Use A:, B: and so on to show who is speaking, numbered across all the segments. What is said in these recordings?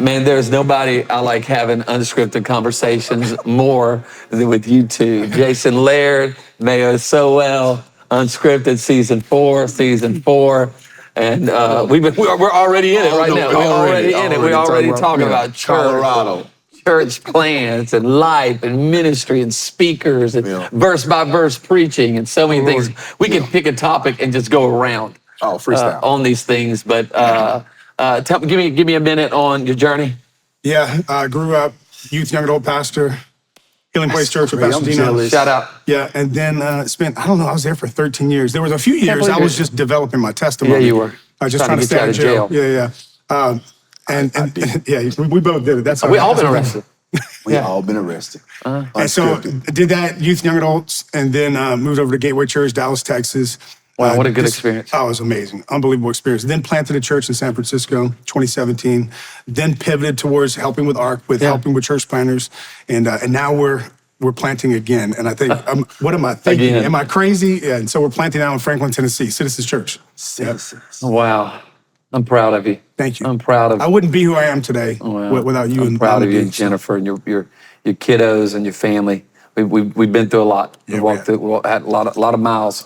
A: Man, there's nobody I like having unscripted conversations more than with you two. Jason Laird, Mayo Sowell, Unscripted season 4. And we're already in it right now. We're already in it. We're already talking about church,
B: Colorado.
A: Church plans and life and ministry and speakers and verse by verse preaching and so many things. We can pick a topic and just go around
B: freestyle
A: on these things. But give me a minute on your journey.
C: Yeah, I grew up youth, young adult pastor, Healing Place Church with Pastor Dino.
A: Shout out.
C: Yeah, and then I was there for 13 years. There was a few years I was just developing my testimony.
A: Yeah, you were.
C: I was just trying to stay out of jail. Yeah. And we both did it. That's how
A: we all been arrested.
B: We all been arrested.
C: And so did that youth, young adults, and then moved over to Gateway Church, Dallas, Texas.
A: Wow, what a good experience.
C: Oh, it was amazing. Unbelievable experience. Then planted a church in San Francisco, 2017. Then pivoted towards helping with ARC, helping with church planners. And now we're planting again. And I think, what am I thinking?
A: Again.
C: Am I crazy? Yeah, and so we're planting now in Franklin, Tennessee, Citizens Church.
B: Citizens.
A: Wow. I'm proud of you.
C: Thank you.
A: I'm proud of you.
C: I wouldn't be who I am today without you.
A: I'm proud of you and Jennifer and your kiddos and your family. We've been through a lot. We had a lot of miles.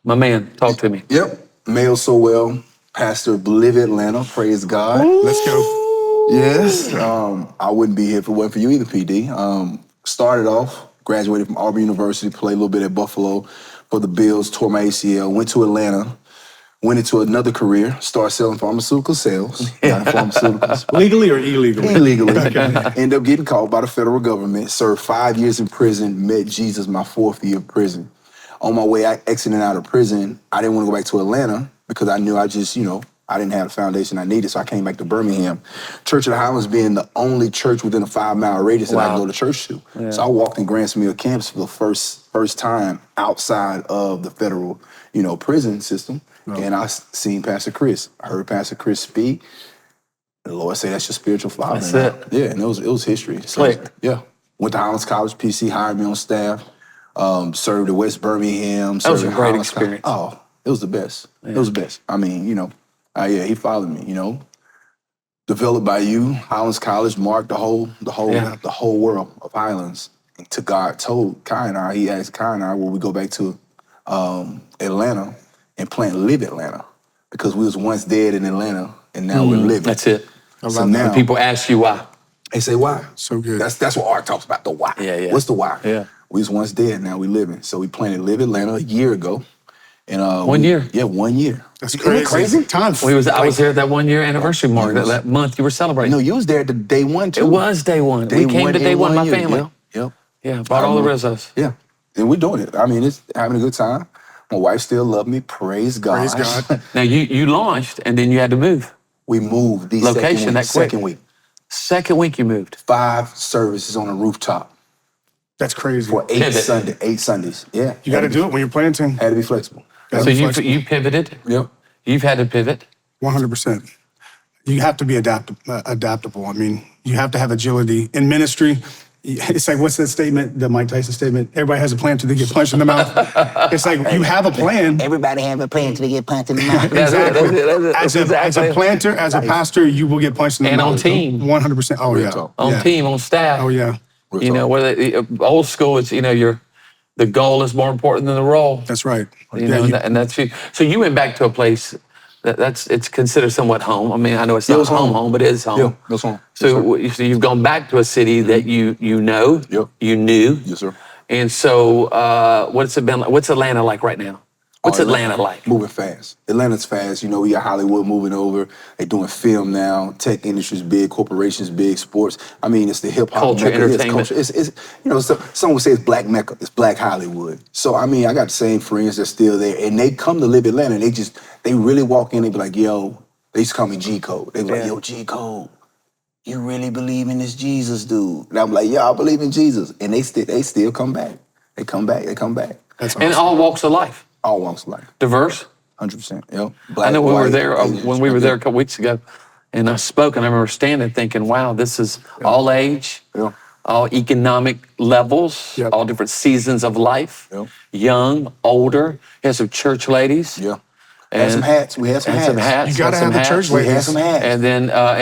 A: My man, talk to me.
B: Yep. Mayo Sowell, pastor of Live Atlanta. Praise God.
C: Let's go.
B: Yes. I wouldn't be here if it wasn't for you either, PD. Started off, graduated from Auburn University, played a little bit at Buffalo for the Bills, tore my ACL, went to Atlanta, went into another career, started selling pharmaceutical sales. Pharmaceuticals.
C: Legally or illegally?
B: Illegally. Ended up getting caught by the federal government, served 5 years in prison, met Jesus my 4th year of prison. On my way exiting out of prison, I didn't want to go back to Atlanta because I knew I didn't have the foundation I needed, so I came back to Birmingham. Church of the Highlands being the only church within a 5-mile radius that I could go to church to. Yeah. So I walked in Grants Mill campus for the first time outside of the federal, prison system. And I seen Pastor Chris. I heard Pastor Chris speak. The Lord say, that's your spiritual father.
A: That's it.
B: Yeah, and it was history. So, yeah. Went to Highlands College, PC, hired me on staff. Served at West Birmingham.
A: That was a great experience.
B: Oh, it was the best. Yeah. It was the best. I mean, he followed me, Developed by you, Highlands College marked the whole world of Highlands. And to God told Kai and I, he asked Kai and I, will we go back to Atlanta and plant Live Atlanta? Because we was once dead in Atlanta and now we're living.
A: That's it.
B: So now
A: people ask you why.
B: They say why.
C: So good.
B: That's what art talks about, the why.
A: Yeah.
B: What's the why?
A: Yeah.
B: We was once dead, now we living. So we planted Live Atlanta a year ago. And
A: 1 year?
B: Yeah, 1 year.
C: That's crazy. Time.
A: I was there at that 1 year anniversary mark, that month you were celebrating.
B: No, you was there at the day one too.
A: It was day one. We came to day one, my family.
B: Yep.
A: Yeah, brought all the Rizzos.
B: Yeah, and we're doing it. I mean, it's having a good time. My wife still loves me. Praise God.
C: Praise God.
A: Now, you launched, and then you had to move.
B: We moved the
A: location that quick.
B: Second week.
A: Second week you moved.
B: 5 services on a rooftop.
C: That's crazy.
B: For 8 Sundays. Yeah.
C: You got to do it when you're planting.
B: Had to be flexible.
A: So you pivoted.
B: Yep.
A: You've had to pivot.
C: 100%. You have to be adaptable. I mean, you have to have agility. In ministry, it's like, what's that statement, the Mike Tyson statement? Everybody has a plan till they get punched in the mouth. It's like, you have a plan.
D: Everybody have a plan till they get punched in the mouth.
C: Exactly. As a planter, as a pastor, you will get punched in the mouth.
A: And on team.
C: 100%. Oh, yeah.
A: On team, on staff.
C: Oh, yeah.
A: Old school, it's, the goal is more important than the role.
C: That's right.
A: And that's you. So you went back to a place it's considered somewhat home. I mean, I know it's not home, but it is home.
B: Yeah, that's home.
A: So you've gone back to a city that you know, you knew.
B: Yes, sir.
A: And so what's it been like? What's Atlanta like right now? What's Atlanta like?
B: Moving fast. Atlanta's fast. We got Hollywood moving over. They're doing film now. Tech industry's big. Corporations big. Sports. I mean, it's the hip hop.
A: Culture, entertainment.
B: It's someone would say it's Black Mecca. It's Black Hollywood. So I mean, I got the same friends that's still there, and they come to Live Atlanta, and they really walk in. They be like, yo, they used to call me G Code. They be like, yo, G Code, you really believe in this Jesus dude? And I'm like, yeah, I believe in Jesus, and they still come back. They come back.
C: That's awesome.
A: And all walks of life.
B: All walks of life.
A: Diverse?
B: 100%. Yep.
A: I know when we were there a couple weeks ago, and I spoke, and I remember standing thinking, wow, this is all age, all economic levels, all different seasons of life, young, older. You have some church ladies.
B: Yeah. Had some hats. We had some
A: Had
B: hats.
A: some hats.
C: You gotta
A: had some
C: have the church
A: hats.
B: We had
C: ladies.
B: some hats.
A: And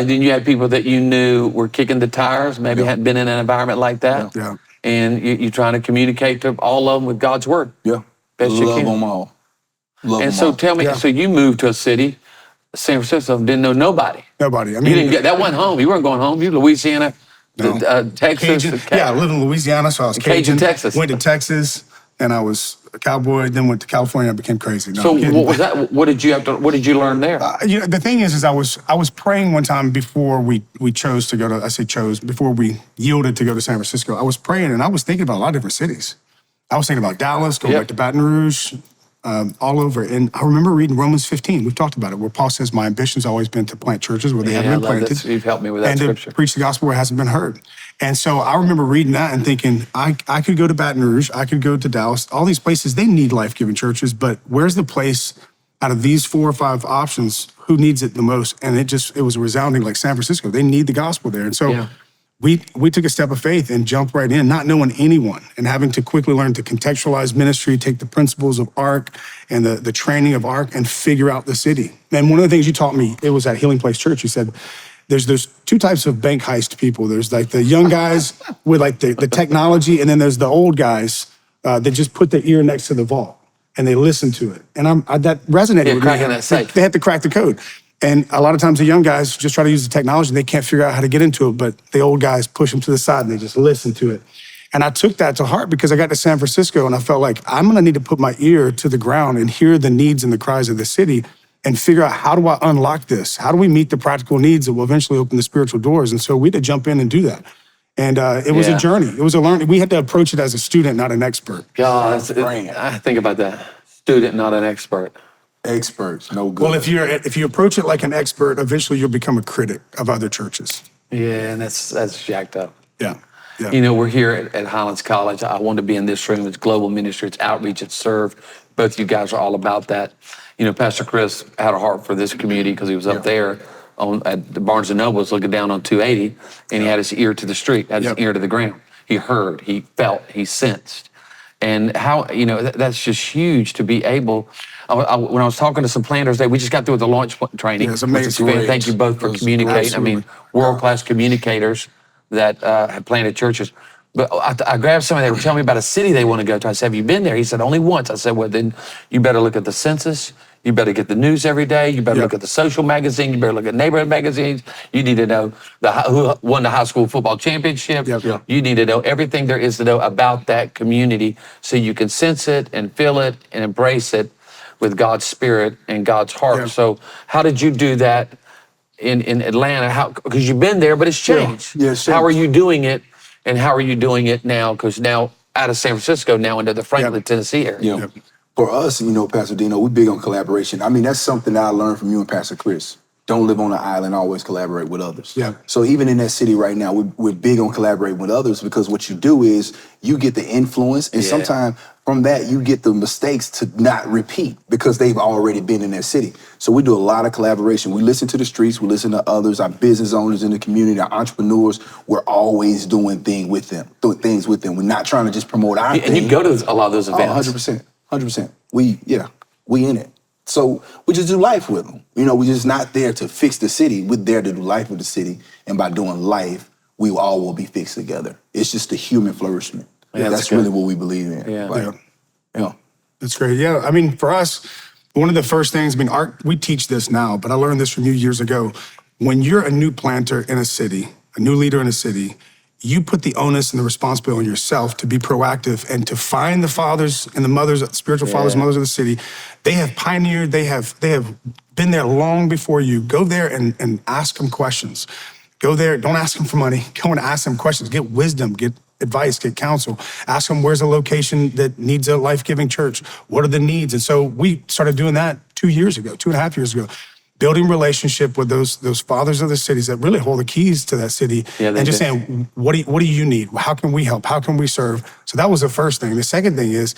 A: then you had people that you knew were kicking the tires, maybe
B: Yeah.
A: hadn't been in an environment like that.
C: Yeah.
A: And you're trying to communicate to all of them with God's word.
B: Yeah.
A: Best you
B: Love
A: can.
B: them all. Love
A: And
B: them
A: so
B: all.
A: tell me,
C: Yeah.
A: so you moved to a city, San Francisco, didn't know nobody.
C: Nobody. I
A: You
C: mean,
A: didn't get that wasn't home. You weren't going home. You Louisiana,
C: No.
A: Texas.
C: Cajun. Yeah, I lived in Louisiana, so I was
A: Cajun,
C: Cajun.
A: Texas.
C: Went to Texas, and I was a cowboy. Then went to California. I became crazy. No,
A: So
C: I'm kidding.
A: what was that? What did you have to? What did you learn there?
C: The thing is I was praying one time before we chose to go to. I say chose before we yielded to go to San Francisco. I was praying, and I was thinking about a lot of different cities. I was thinking about Dallas, going
A: Yep.
C: back to Baton Rouge, all over. And I remember reading Romans 15. We've talked about it, where Paul says, "My ambition's always been to plant churches where they
A: Yeah,
C: haven't
A: I
C: been
A: love
C: planted,
A: that. You've helped me with that
C: and
A: scripture.
C: to preach the gospel where it hasn't been heard." And so I remember reading that and thinking, I could go to Baton Rouge, I could go to Dallas. All these places, they need life-giving churches, but where's the place out of these 4 or 5 options, who needs it the most? And it was resounding like San Francisco. They need the gospel there. And so
A: Yeah.
C: we took a step of faith and jumped right in, not knowing anyone and having to quickly learn to contextualize ministry, take the principles of ARC and the training of ARC and figure out the city. And one of the things you taught me, it was at Healing Place Church. You said, there's 2 types of bank heist people. There's like the young guys with like the technology, and then there's the old guys that just put their ear next to the vault and they listen to it. And that resonated with me.
A: cracking that safe.
C: They had to crack the code. And a lot of times the young guys just try to use the technology and they can't figure out how to get into it, but the old guys push them to the side and they just listen to it. And I took that to heart because I got to San Francisco and I felt like I'm gonna need to put my ear to the ground and hear the needs and the cries of the city and figure out, how do I unlock this? How do we meet the practical needs that will eventually open the spiritual doors? And so we had to jump in and do that. And it was
A: Yeah.
C: a journey. It was a learning. We had to approach it as a student, not an expert.
A: God, I think about that. Student, not an expert.
B: Experts, no good.
C: Well, if you approach it like an expert, eventually you'll become a critic of other churches.
A: Yeah, and that's jacked up.
C: Yeah. Yeah.
A: You know, we're here at Highlands College. I want to be in this room. It's global ministry. It's outreach. It's serve. Both you guys are all about that. You know, Pastor Chris had a heart for this community because he was up there at the Barnes & Noble's looking down on 280, and he had his ear to the street, had his ear to the ground. He heard, he felt, he sensed. And how, you know, that's just huge to be able. When I was talking to some planners, we just got through with the launch training.
C: Yeah, it's amazing.
A: Which is great. Thank you both for communicating. I mean, world-class communicators that have planted churches. But I grabbed somebody, they were telling me about a city they want to go to. I said, have you been there? He said, only once. I said, well, then you better look at the census. You better get the news every day. You better look at the social magazine. You better look at neighborhood magazines. You need to know who won the high school football championship. You need to know everything there is to know about that community so you can sense it and feel it and embrace it with God's spirit and God's heart.
C: Yeah.
A: So how did you do that in Atlanta? Because you've been there, but it's changed.
B: Yeah, it's
A: How are
B: changed.
A: you doing it? And how are you doing it now? Because now out of San Francisco, now into the Franklin, Tennessee area.
B: You know, for us, you know, Pastor Dino, we're big on collaboration. I mean, that's something that I learned from you and Pastor Chris. Don't live on an island, always collaborate with others.
C: Yeah.
B: So even in that city right now, we're big on collaborating with others because what you do is you get the influence, and sometimes from that you get the mistakes to not repeat because they've already been in that city. So we do a lot of collaboration. We listen to the streets, we listen to others, our business owners in the community, our entrepreneurs. We're always doing things with them. We're not trying to just promote our thing.
A: And you go to a lot of those events.
B: 100%. We in it. So we just do life with them. You know, we're just not there to fix the city. We're there to do life with the city. And by doing life, we all will be fixed together. It's just the human flourishment.
A: Yeah,
B: that's really what we believe in.
A: Yeah.
C: That's great. Yeah, I mean, for us, one of the first things, I mean, we teach this now, but I learned this from you years ago. When you're a new planter in a city, a new leader in a city, you put the onus and the responsibility on yourself to be proactive and to find the fathers and the mothers, spiritual fathers and mothers of the city. They have pioneered, they have been there long before you. Go there and ask them questions. Go there, don't ask them for money. Go and ask them questions. Get wisdom, get advice, get counsel. Ask them where's a location that needs a life-giving church. What are the needs? And so we started doing that 2.5 years ago. Building relationship with those fathers of the cities that really hold the keys to that city, and just saying, what do you need? How can we help? How can we serve? So that was the first thing. The second thing is,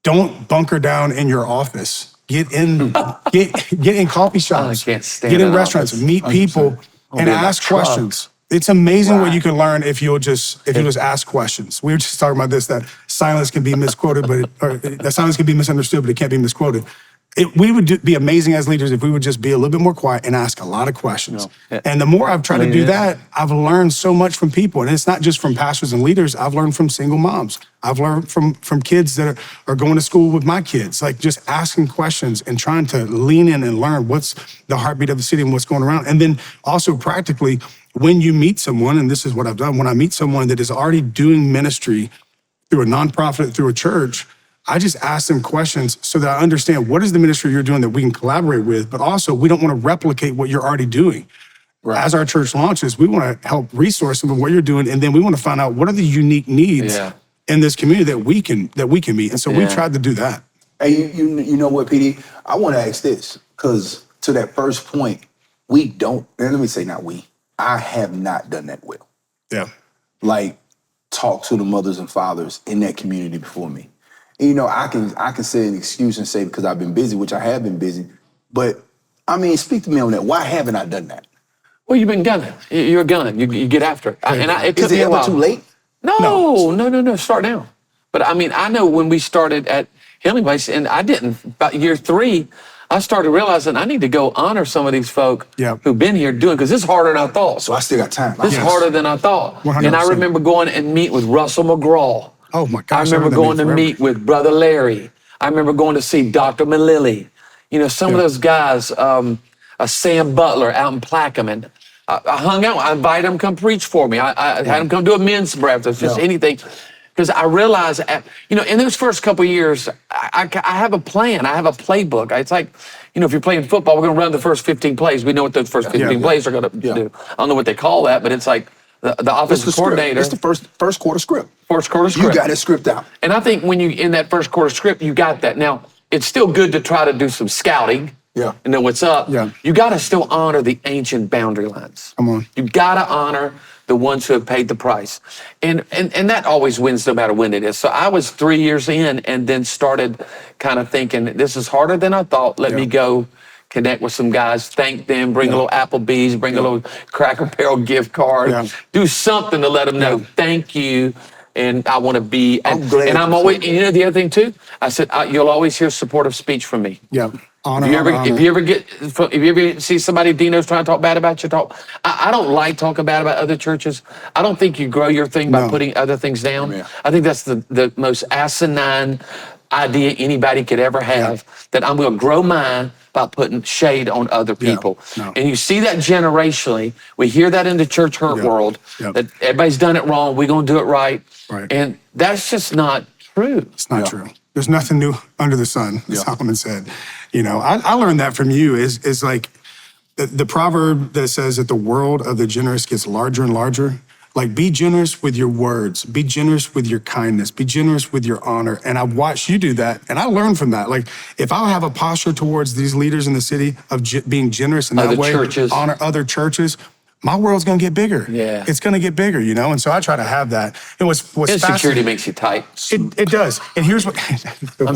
C: don't bunker down in your office. Get in coffee shops.
A: I can't stand
C: get in
A: an
C: restaurants.
A: office.
C: Meet people and
A: be in my
C: ask
A: truck.
C: questions. It's amazing what you can learn if you'll just ask questions. We were just talking about this, that silence can be misquoted, or that silence can be misunderstood, but it can't be misquoted. we would be amazing as leaders if we would just be a little bit more quiet and ask a lot of questions.
A: Yeah.
C: And the more I've tried to do
A: Yeah.
C: that, I've learned so much from people. And it's not just from pastors and leaders. I've learned from single moms. I've learned from kids that are going to school with my kids, like just asking questions and trying to lean in and learn what's the heartbeat of the city and what's going around. And then also practically, when you meet someone, and this is what I've done, when I meet someone that is already doing ministry through a nonprofit, through a church, I just ask them questions so that I understand what is the ministry you're doing that we can collaborate with, but also we don't want to replicate what you're already doing. Right. As our church launches, we want to help resource some of what you're doing, and then we want to find out what are the unique needs in this community that we can meet. And so we tried to do that.
B: Hey, you know what, PD? I want to ask this, because to that first point, we don't, and let me say not we, I have not done that well.
C: Yeah.
B: Like, talk to the mothers and fathers in that community before me. And, you know, I can say an excuse and say because I've been busy, which I have been busy. But I mean, speak to me on that. Why haven't I done that?
A: Well, you've been gunning. You're a gun. You get after it. It took
B: Is
A: me
B: it
A: a
B: ever
A: while.
B: too late?
A: No. Start now. But I mean, I know when we started at Healing Place, and I didn't, about year 3, I started realizing I need to go honor some of these folk who've been here doing, because this is harder than I thought.
B: So I still got time.
A: This is harder than I thought.
C: 100%.
A: And I remember going and meet with Russell McGraw.
C: Oh my gosh.
A: I remember going to meet with Brother Larry. I remember going to see Dr. Malilly. You know, some of those guys, Sam Butler out in Plaquemine. I hung out. I invited him to come preach for me. I had him come do a men's breakfast, just anything. Because I realized, in those first couple of years, I have a plan. I have a playbook. It's like, if you're playing football, we're going to run the first 15 plays. We know what those first 15 plays are going to do. I don't know what they call that, but it's like the offensive coordinator.
B: It's the first quarter script.
A: First quarter script.
B: You got it script out.
A: And I think when you in that first quarter script, you got that. Now, it's still good to try to do some scouting.
B: Yeah.
A: And know what's up.
C: Yeah.
A: You got to still honor the ancient boundary lines.
C: Come on.
A: You got to honor the ones who have paid the price. And that always wins no matter when it is. So I was 3 years in and then started kind of thinking, this is harder than I thought. Let me go connect with some guys, thank them, bring a little Applebee's, bring a little Cracker Barrel gift card, do something to let them know, thank you. And I want to be, and I'm always, and you know the other thing too? I said, you'll always hear supportive speech from me.
C: Yeah. Honor,
A: if you ever see somebody Dino's trying to talk bad about you, I don't like talking bad about other churches. I don't think you grow your thing by putting other things down. Yeah. I think that's the most asinine idea anybody could ever have, that I'm going to grow mine by putting shade on other people. And you see that generationally. We hear that in the church hurt world, that everybody's done it wrong, we're going to do it right. And that's just not true.
C: It's not true. There's nothing new under the sun, as Solomon said. I learned that from you is like the proverb that says that the world of the generous gets larger and larger. Like, be generous with your words, be generous with your kindness, be generous with your honor. And I've watched you do that, and I learned from that. Like, if I have a posture towards these leaders in the city of being generous in that way, honor other churches, my world's gonna get bigger. Yeah. It's gonna get bigger, And so I try to have that. And what's
A: insecurity makes you tight.
C: It does. And here's what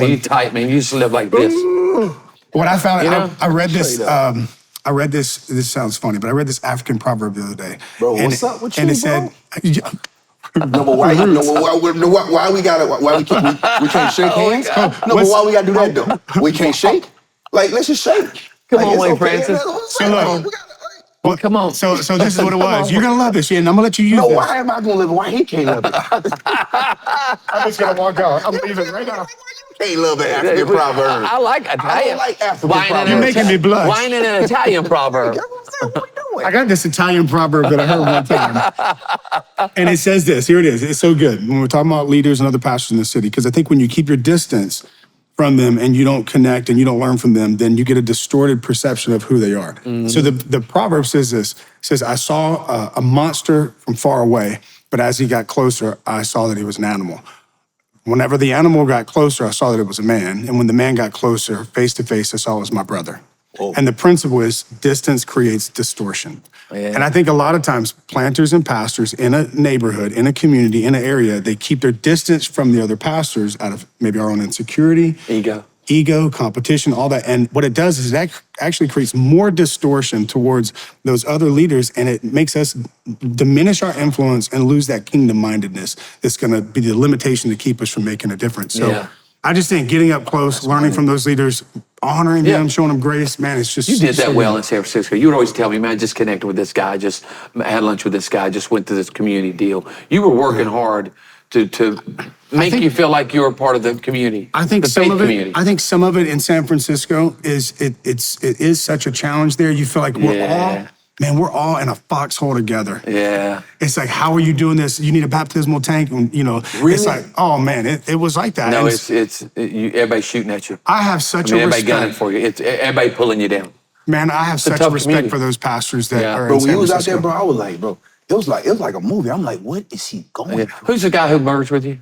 A: you tight, man. You used to live like this.
C: What I found, I read this. I read this. This sounds funny, but I read this African proverb the other day.
B: Bro, what's up with you,
C: and it said,
B: no, but why we can't shake hands? No, but why we gotta do that though? We can't shake? Like, let's just shake.
A: Come on, Wayne Francis.
C: Well, come on. So this is what it was. You're gonna love this, and I'm gonna let you use this.
B: No, why am I gonna live it? Why he can't love it?
C: I'm just gonna walk out. I'm leaving right now.
B: Can't love an African proverb.
A: I like Italian.
B: I don't like African proverbs.
C: You're making me blush.
A: Whining an Italian proverb.
C: I got this Italian proverb that I heard one time. And it says this. Here it is. It's so good when we're talking about leaders and other pastors in the city. Because I think when you keep your distance from them and you don't connect and you don't learn from them, then you get a distorted perception of who they are. Mm-hmm. So the proverb says this. It says, I saw a monster from far away, but as he got closer, I saw that he was an animal. Whenever the animal got closer, I saw that it was a man. And when the man got closer, face to face, I saw it was my brother. Whoa. And the principle is distance creates distortion. Yeah. And I think a lot of times planters and pastors in a neighborhood, in a community, in an area, they keep their distance from the other pastors out of maybe our own insecurity, ego, competition, all that. And what it does is that actually creates more distortion towards those other leaders, and it makes us diminish our influence and lose that kingdom-mindedness that's gonna be the limitation to keep us from making a difference. So I just think getting up close, learning from those leaders, honoring them, showing them grace. Man, it's just
A: You did that
C: so
A: well
C: good.
A: in San Francisco. You would always tell me, man, I just connected with this guy, just had lunch with this guy, just went to this community deal. You were working hard to make you feel like you were part of the community.
C: I think
A: the
C: some
A: faith
C: of it.
A: community.
C: I think some of it in San Francisco is it is such a challenge there. You feel like we're all in a foxhole together.
A: Yeah.
C: It's like, how are you doing this? You need a baptismal tank, and
B: Really?
C: it's like, oh man, it was like that.
A: No,
C: And
A: everybody's shooting at you.
C: I have such a
A: Everybody gunning
C: respect.
A: for you. It's everybody pulling you down.
C: Man, I have such
A: tough
C: respect
A: community.
C: for those pastors that are
B: Bro,
C: in
B: when
C: San
B: you was out
C: Francisco.
B: there, bro, I was like, bro, it was like a movie. I'm like, what is he going
A: Yeah.
B: through?
A: Who's the guy who merged with you?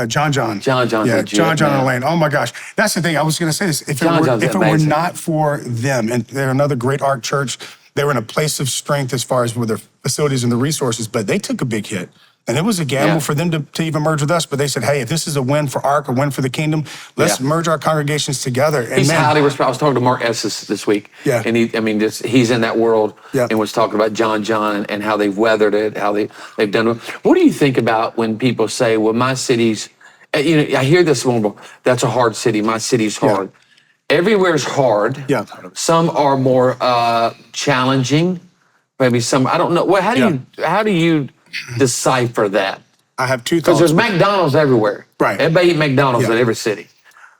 C: John.
A: John's
C: Yeah,
A: a jet,
C: John
A: man.
C: and Elaine. Oh my gosh. That's the thing. I was going to say this. If
A: John's
C: it were
A: amazing.
C: not for them, and they're another great art church, they were in a place of strength as far as with their facilities and the resources, but they took a big hit. And it was a gamble
A: Yeah.
C: for them to even merge with us. But they said, hey, if this is a win for ARC, a win for the kingdom, let's merge our congregations together. And
A: He's
C: man,
A: highly respected. I was talking to Mark Esses this week.
C: Yeah.
A: And he's in that world
C: Yeah.
A: and was talking about John and how they've weathered it, how they've done it. What do you think about when people say, well, my city's, I hear this one, that's a hard city. My city's hard. Everywhere's hard.
C: Yeah.
A: Some are more challenging. Maybe some, I don't know. Well, how do you decipher that?
C: I have two
A: Because
C: thoughts.
A: there's McDonald's everywhere.
C: Right.
A: Everybody eat McDonald's
C: Yeah.
A: in every city.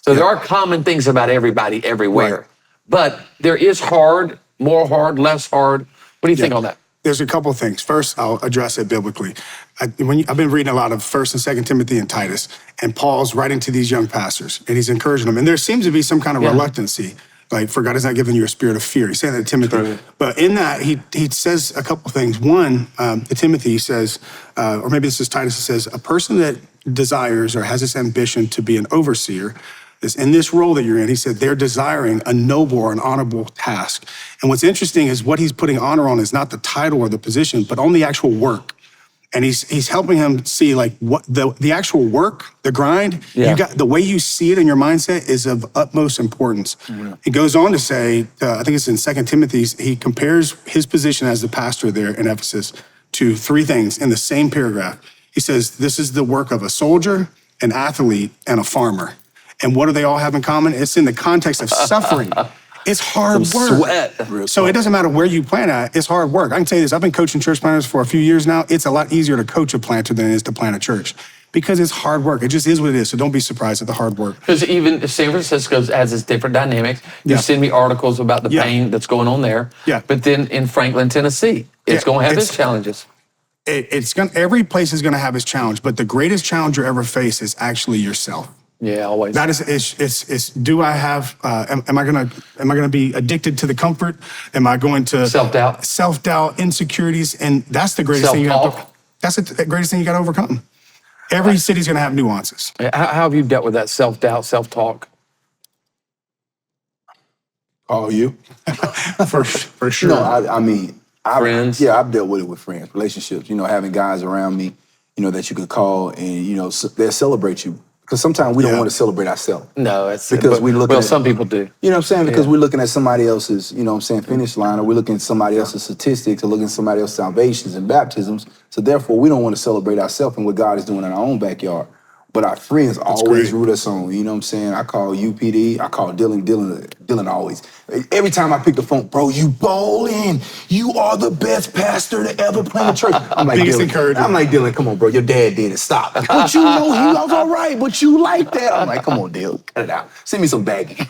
A: So there are common things about everybody everywhere.
C: Right.
A: But there is hard, more hard, less hard. What do you think on that?
C: There's a couple of things. First, I'll address it biblically. I've been reading a lot of 1st and 2nd Timothy and Titus, and Paul's writing to these young pastors, and he's encouraging them. And there seems to be some kind of reluctancy, like, for God has not given you a spirit of fear. He's saying that to Timothy.
A: True.
C: But in that, he says a couple of things. One, to Timothy, he says, or maybe this is Titus, he says, a person that desires or has this ambition to be an overseer, in this role that you're in, he said, they're desiring a noble or an honorable task. And what's interesting is what he's putting honor on is not the title or the position, but on the actual work. And he's helping him see like what the actual work, the grind,
A: Yeah.
C: the way you see it in your mindset is of utmost importance. He goes on to say, I think it's in 2 Timothy, he compares his position as the pastor there in Ephesus to 3 things in the same paragraph. He says, this is the work of a soldier, an athlete, and a farmer. And what do they all have in common? It's in the context of suffering. It's hard work.
A: Sweat.
C: So it doesn't matter where you plant at, it's hard work. I can tell you this, I've been coaching church planters for a few years now. It's a lot easier to coach a planter than it is to plant a church because it's hard work. It just is what it is. So don't be surprised at the hard work.
A: Because even San Francisco has its different dynamics. You
C: Yeah.
A: send me articles about the
C: Yeah.
A: pain that's going on there.
C: Yeah.
A: But then in Franklin, Tennessee, it's
C: Yeah,
A: going to have its
C: it's-
A: challenges.
C: Every place is going to have its challenge, but the greatest challenge you ever face is actually yourself.
A: Yeah, always.
C: That is, it's do I have, am I gonna be addicted to the comfort? Am I going to
A: Self-doubt.
C: Self-doubt, insecurities, and that's the greatest thing you have to,
A: Self-talk.
C: that's the greatest thing you got to overcome. Every city's gonna have nuances.
A: How have you dealt with that self-doubt, self-talk?
B: Oh, you?
C: For sure.
B: No, I mean,
A: Friends?
B: Yeah, I've dealt with it with friends, relationships. Having guys around me, that you could call and they'll celebrate you. Because sometimes we don't
C: Yeah.
B: want to celebrate ourselves.
A: No, it's
B: Because we look
A: well,
B: at-
A: some people do.
B: You know what I'm saying? Because
A: Yeah.
B: we're looking at somebody else's, finish line, or we're looking at somebody else's statistics, or looking at somebody else's salvations and baptisms. So therefore, we don't want to celebrate ourselves and what God is doing in our own backyard. But our friends always
C: great.
B: root us on. You know what I'm saying? I call UPD, I call Dylan always. Every time I pick the phone, bro, you bowling. You are the best pastor to ever play in church. I'm like,
C: Biggest
B: Dylan,
C: encouragement.
B: I'm like, Dylan, come on, bro, your dad did it. Stop. But he was all right, but you like that. I'm like, come on, Dylan, cut it out. Send me some bagging.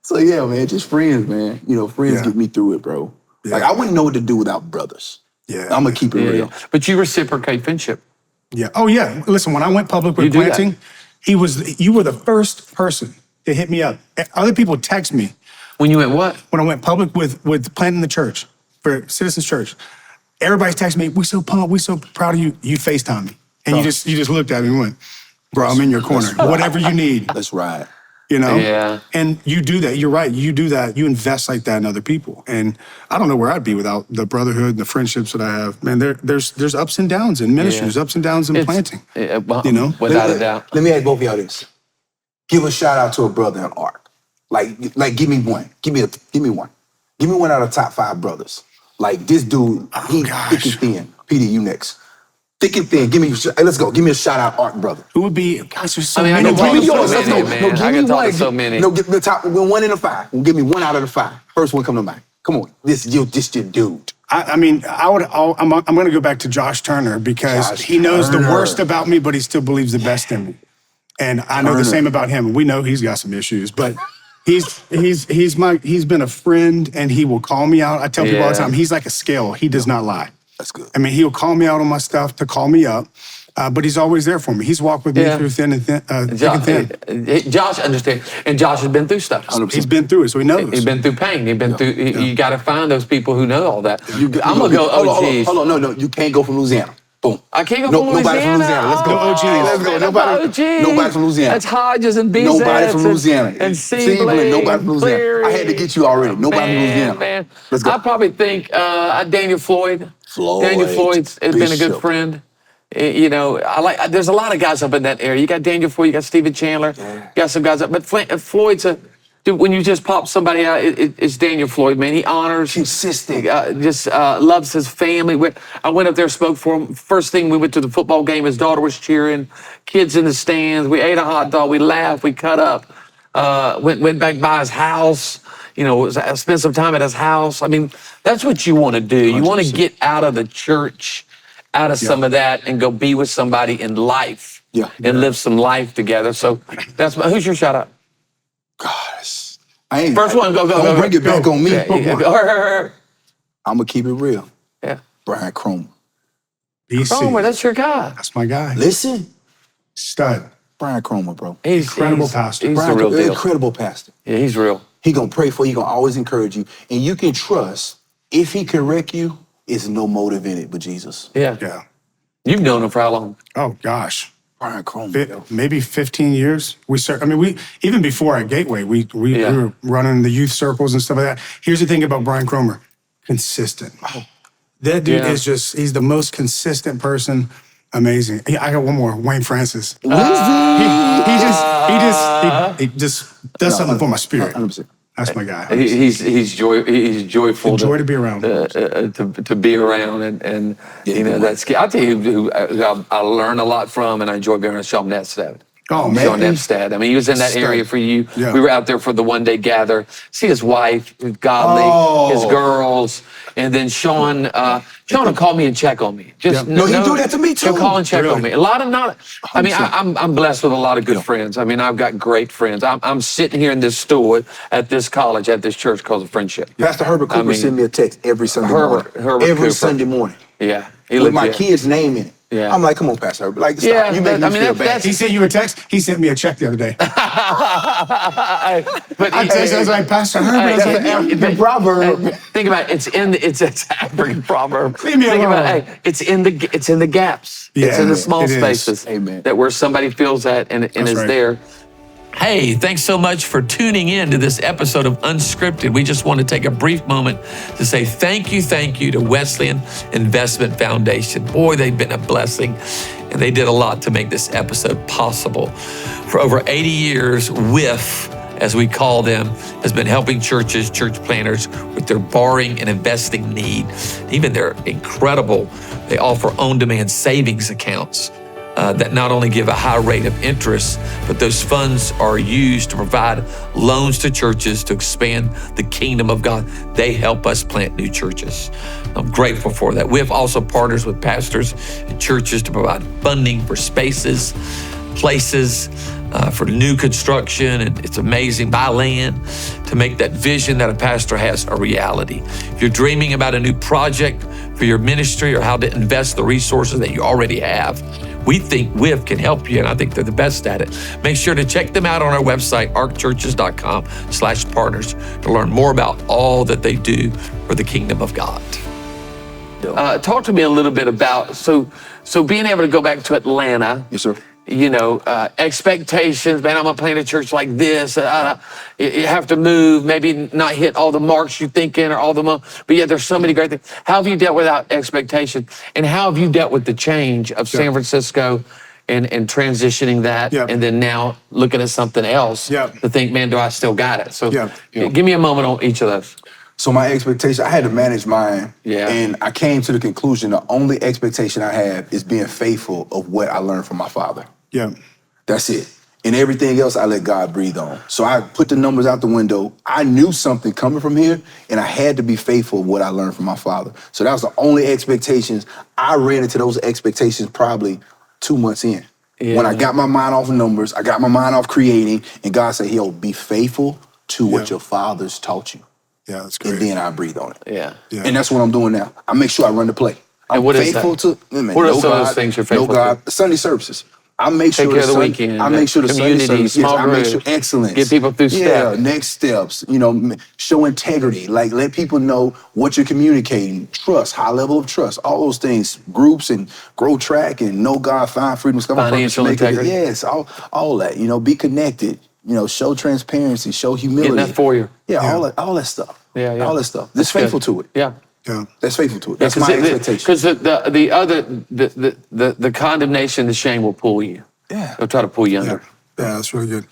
B: So yeah, man, just friends, man. Friends
C: Yeah.
B: get me through it, bro.
C: Yeah.
B: Like I wouldn't know what to do without brothers.
C: Yeah.
B: I'm gonna keep it
A: Yeah.
B: real.
A: But you reciprocate friendship.
C: Yeah. Oh yeah. Listen, when I went public with
A: You do that.
C: planting, you were the first person to hit me up. Other people text me
A: When you went what?
C: when I went public with planting the church for Citizens Church. Everybody's texting me, we so pumped, we so proud of you. You FaceTime me. And you just looked at me and went, bro, I'm in your corner. Whatever you need,
B: Let's ride.
A: Yeah.
C: And you do that. You're right. You do that. You invest like that in other people. And I don't know where I'd be without the brotherhood and the friendships that I have. Man, there's ups and downs in ministry.
A: Yeah.
C: There's ups and downs in planting.
A: Well,
C: You know?
A: without a doubt.
B: Let me ask both of y'all this. Give a shout out to a brother in ARC. Like give me one. Give me one. Give me one out of the top 5 brothers. Like this dude, he thick and
C: gosh.
B: thin. PD, you next. Thick and thin. Hey, let's go. Give me a shout out, Art brother.
C: Who would be? Gosh, there's so
A: I mean, I
C: many.
A: can
B: Give me
A: talk to
B: yours.
A: so
B: Let's
A: many,
B: go.
A: man.
B: No, give
A: I
B: me
A: can talk
B: one.
A: to so many.
B: No, give the top. 1 in a 5. Give me 1 out of the 5. First one come to mind. Come on. This your dude.
C: I mean, I'm going to go back to Josh Turner because
B: Josh
C: he knows the
B: Turner.
C: worst about me, but he still believes the best in me. And I know the same about him. We know he's got some issues, but he's been a friend, and he will call me out. I tell people all the time, he's like a scale. He does not lie.
B: That's good.
C: I mean, he'll call me out on my stuff to call me up, but he's always there for me. He's walked with me through thick and thin.
A: Josh understands, and Josh has been through stuff.
B: 100%.
C: He's been through it, so he knows.
A: He's been through pain. He's been through. You got to find those people who know all that. I'm gonna go OGs.
B: Hold on. No. You can't go from Louisiana. Boom.
A: I can't go from
B: Nobody from
A: Louisiana.
B: Louisiana. Let's go.
C: No OGs.
B: Let's go. Nobody from Louisiana.
A: That's Hodges and B.
B: Nobody from Louisiana.
A: And
B: Seabley, nobody from Louisiana. I had to get you already. Nobody from Louisiana.
A: Man.
B: Let's go.
A: I probably think Daniel Floyd. Daniel Floyd's has been a good friend. You know, there's a lot of guys up in that area. You got Daniel Floyd, you got Stephen Chandler, you got some guys up. But Floyd's dude, when you just pop somebody out, it's Daniel Floyd, man. He honors,
B: Consistent.
A: just loves his family. I went up there, spoke for him. First thing, we went to the football game. His daughter was cheering, kids in the stands. We ate a hot dog. We laughed. We cut up. Went back by his house. You know, spent some time at his house. I mean, that's what you want to do. You want to get out of the church, out of some of that, and go be with somebody in life. And live some life together. So who's your shout out?
B: Gosh. I ain't.
A: First one, go.
B: Don't bring it back on me.
A: I'm
B: gonna keep it real.
A: Yeah.
B: Brian Cromer.
C: BC.
A: Cromer, that's your guy.
C: That's my guy.
B: Listen.
C: Stud.
B: Brian Cromer, bro.
A: He's
C: Incredible pastor.
A: He's
B: Brian,
A: the real deal.
B: incredible pastor.
A: Yeah, he's real.
B: He gonna pray for you. He gonna always encourage you. And you can trust, if he correct you, it's no motive in it but Jesus.
A: Yeah.
C: Yeah.
A: You've known him for how long?
C: Oh, gosh.
B: Brian Cromer.
C: Maybe 15 years. We even before at Gateway, we were running the youth circles and stuff like that. Here's the thing about Brian Cromer. Consistent. That dude is he's the most consistent person. Amazing. I got one more. Wayne Francis. He just does something for my spirit.
B: 100%.
C: That's my guy.
A: He's joyful.
C: Joy to be around.
A: To be around, and you know that's. I'll tell you who I learn a lot from, and I enjoy being around Sean Nepstad.
C: Oh, man.
A: Sean Nepstad. I mean, he was in that area for you.
C: Yeah.
A: We were out there for the one day gather. See his wife, who's godly, his girls, and then Sean will call me and check on me. Just
B: he do that to me too.
A: He'll call and check
C: Really?
A: on me. A lot of I mean, I'm blessed with a lot of good friends. I mean, I've got great friends. I'm sitting here in this stool at this college, at this church called the Friendship.
B: Pastor Herbert Cooper sent me a text every Sunday morning.
A: Herbert
B: every
A: Cooper.
B: Sunday morning.
A: Yeah,
B: With my kid's name in it.
A: Yeah.
B: I'm like, come on, Pastor Herbert. Like, stop.
A: Yeah,
B: You make me feel bad.
C: He sent you a text. He sent me a check the other day.
A: But
C: I was like, Pastor Herbert. I was like,
B: The proverb.
A: think about it. It's African proverb.
C: Leave me
A: Think
C: alone.
A: about it. It's in the gaps. it's
C: Yeah,
A: in the small
C: it is.
A: spaces.
B: Amen.
A: That where somebody feels that and is
C: right.
A: there. Hey, thanks so much for tuning in to this episode of Unscripted. We just want to take a brief moment to say thank you to Wesleyan Investment Foundation. Boy, they've been a blessing, and they did a lot to make this episode possible. For over 80 years, WIF, as we call them, has been helping churches, church planners with their borrowing and investing need. Even they're incredible. They offer on-demand savings accounts that not only give a high rate of interest, but those funds are used to provide loans to churches to expand the kingdom of God. They help us plant new churches. I'm grateful for that. WIF also partners with pastors and churches to provide funding for spaces, places, for new construction, and it's amazing, buy land to make that vision that a pastor has a reality. If you're dreaming about a new project for your ministry or how to invest the resources that you already have, we think WIF can help you, and I think they're the best at it. Make sure to check them out on our website, arcchurches.com/partners, to learn more about all that they do for the kingdom of God. Talk to me a little bit about, so being able to go back to Atlanta.
B: Yes, sir.
A: You know, expectations, man, I'm gonna plant a church like this. You have to move, maybe not hit all the marks you think in or all the, but yet there's so many great things. How have you dealt without expectation? And how have you dealt with the change of San Francisco and transitioning that and then now looking at something else to think, man, do I still got it? So give me a moment on each of those.
B: So my expectation, I had to manage mine.
A: Yeah.
B: And I came to the conclusion the only expectation I have is being faithful of what I learned from my father.
C: Yeah.
B: That's it. And everything else I let God breathe on. So I put the numbers out the window. I knew something coming from here, and I had to be faithful of what I learned from my father. So that was the only expectations. I ran into those expectations probably 2 months in.
A: Yeah.
B: When I got my mind off of numbers, I got my mind off creating, and God said, yo, be faithful to what your fathers taught you.
C: Yeah, that's great.
B: And then I breathe on it.
A: Yeah.
B: And that's what I'm doing now. I make sure I run the play. I'm
A: what is
B: faithful
A: that?
B: to, man,
A: What are
B: no
A: some of
B: God,
A: those things you're faithful
B: no God, Sunday services. I make
A: Take
B: sure
A: care of the
B: Sunday-
A: weekend,
B: I make sure the Sunday
A: community,
B: service,
A: small
B: I make sure
A: groups,
B: excellence.
A: get people through
B: Yeah,
A: steps.
B: next steps. You know, show integrity. Like let people know what you're communicating. Trust, high level of trust. All those things. Groups and grow track and know God, find freedom, discover purpose,
A: Financial
B: make it.
A: integrity.
B: Yes, all that. You know, be connected. You know, show transparency, show humility.
A: Getting that for you.
B: Yeah,
C: Yeah.
B: all that stuff.
A: Yeah, yeah.
B: All that stuff.
A: That's
B: Just faithful
A: good.
B: to it.
A: Yeah.
C: Yeah.
B: That's faithful to it. That's my expectation.
A: Because the other the condemnation, the shame will pull you.
B: Yeah.
A: They'll try to pull you
C: Yeah.
A: under.
C: Yeah, that's really good.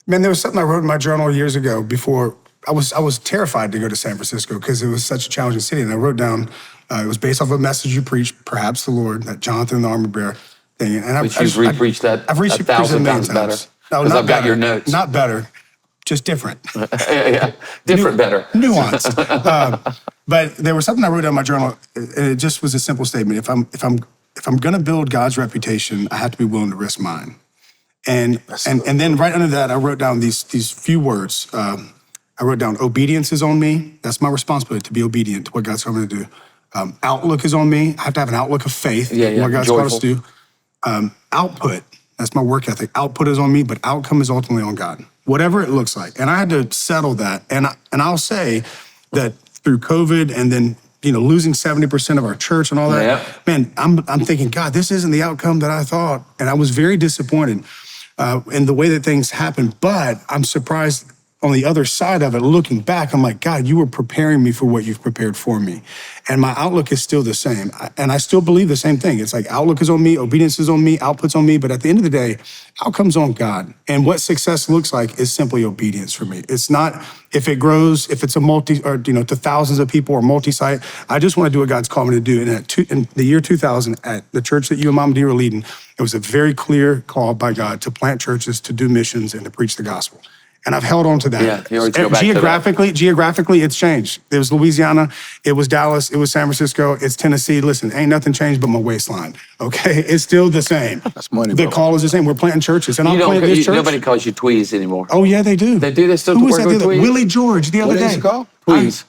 C: Man, there was something I wrote in my journal years ago before I was terrified to go to San Francisco because it was such a challenging city. And I wrote down, it was based off a message you preached, perhaps the Lord, that Jonathan the armor bearer thing. And
A: But you've re-preached that
C: I've
A: a thousand times better.
C: No,
A: Because
C: not
A: I've got
C: better.
A: your notes.
C: Not better, just different.
A: Yeah. Different, better.
C: Nuanced. But there was something I wrote down in my journal, and it just was a simple statement. If I'm going to build God's reputation, I have to be willing to risk mine. And then right under that, I wrote down these few words. I wrote down obedience is on me. That's my responsibility, to be obedient to what God's called me to do. Outlook is on me. I have to have an outlook of faith.
A: Yeah,
C: What God's called us to do. Output, that's my work ethic. Output is on me, but outcome is ultimately on God. Whatever it looks like. And I had to settle that. And I'll say that through COVID and then losing 70% of our church and all that, man, I'm thinking, God, this isn't the outcome that I thought. And I was very disappointed in the way that things happened. But I'm surprised on the other side of it, looking back, I'm like, God, you were preparing me for what you've prepared for me. And my outlook is still the same. And I still believe the same thing. It's like outlook is on me, obedience is on me, output's on me. But at the end of the day, outcome's on God. And what success looks like is simply obedience for me. It's not if it grows, if it's to thousands of people or multi-site. I just want to do what God's called me to do. And in the year 2000, at the church that you and Mama D were leading, it was a very clear call by God to plant churches, to do missions, and to preach the gospel. And I've held on to that.
A: Yeah, you always go back to that.
C: Geographically, it's changed. It was Louisiana, it was Dallas, it was San Francisco, it's Tennessee. Listen, ain't nothing changed but my waistline, okay? It's still the same.
B: That's money,
C: The
B: bro.
C: call is the same. We're planting churches. And I'm planting this church.
A: Nobody calls you Tweez anymore.
C: Oh, yeah, they do.
A: They do? They still
C: Who was
A: work
C: that
A: with
C: the other-
A: Tweez?
C: Willie George the other
B: What
C: day.
B: is it called?
A: Tweez.